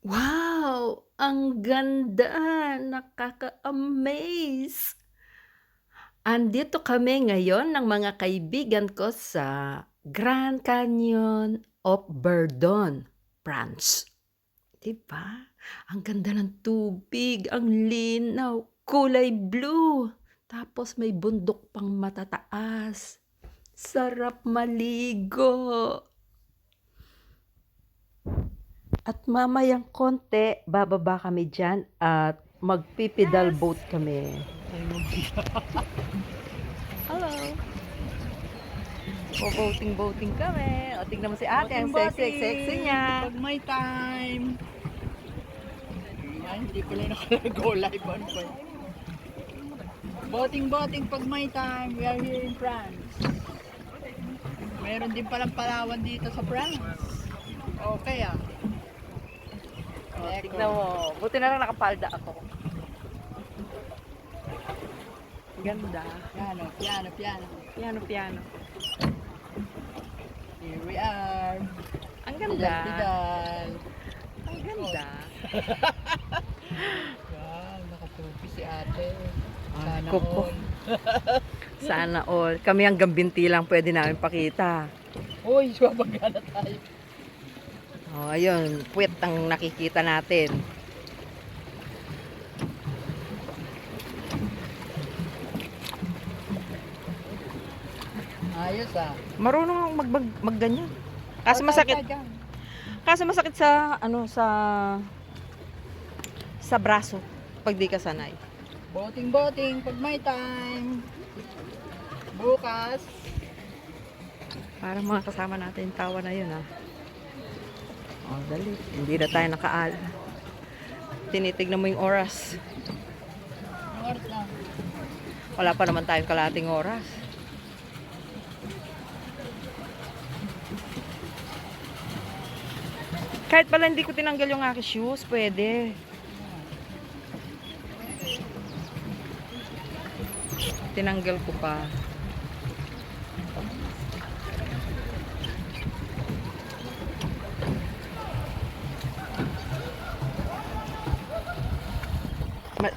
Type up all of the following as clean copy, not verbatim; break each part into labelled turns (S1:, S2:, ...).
S1: Wow! Ang ganda, nakaka-amaze. Andito kami ngayon ng mga kaibigan ko sa Grand Canyon of Verdon, France. 'Di ba? Ang ganda ng tubig, ang linaw, kulay blue. Tapos may bundok pang matataas. Sarap maligo. At mamayang konti, bababa kami diyan at magpipedal boat kami. Hello! Boating kami. O, tingnan mo si ate, ang sexy niya.
S2: Pag may time. Ay, hindi pala naka-go live on po. Boating pag may time. We are here in France. Mayroon din palang Palawan dito sa France. Okay ah.
S1: O, tingnan mo. Buti na lang nakapalda ako. Ganda.
S2: Piano.
S1: Piano.
S2: Here we are.
S1: Ang ganda.
S2: Pidal.
S1: Ang ganda.
S2: Wow, nakatupi si ate.
S1: Ay,
S2: Sana
S1: kuko.
S2: all.
S1: Sana all. Kami hanggang binti lang pwede namin pakita.
S2: Uy, swabagana tayo.
S1: O, ayun. Puwet ang nakikita natin.
S2: Ayos ah.
S1: Marunong akong magganyan. Kaso masakit. Kaso masakit sa sa braso pag di ka sanay.
S2: Boating pag may time. Bukas.
S1: Parang mga kasama natin tawa na yun, ah. Oh, dali. Hindi na tayo nakaal. Tinitignan mo yung oras.
S2: Anong oras na?
S1: Wala pa naman tayong kalating oras. Kahit pala hindi ko tinanggal yung aking shoes, pwede. Tinanggal ko pa.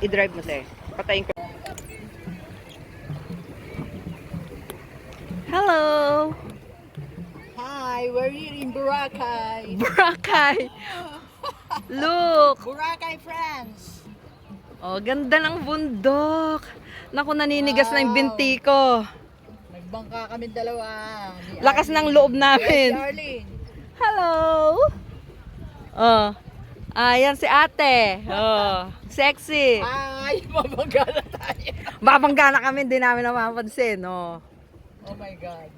S1: I-drive mo, te. Patayin ko. Hello!
S2: Hi, we're here in Boracay.
S1: Boracay! Look!
S2: Boracay, France.
S1: Oh, ganda ng bundok. Naku, naninigas na yung
S2: Wow.
S1: binti ko.
S2: Nagbangka kami dalawa. Ni
S1: Lakas ng
S2: Arlene.
S1: loob
S2: Yes,
S1: namin.
S2: si Arlene.
S1: Hello! Oh. Ayan si ate. Oh, sexy.
S2: Ay, mabagala tayo.
S1: Babangga na kami, hindi namin napapansin. Oh.
S2: Oh my God.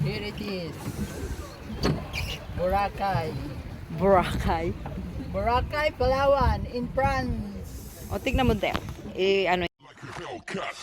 S2: Here it is. Boracay.
S1: Boracay.
S2: Boracay, Palawan, in France.
S1: O, tignan mo, Del. Eh, ano
S3: Like a Hellcat.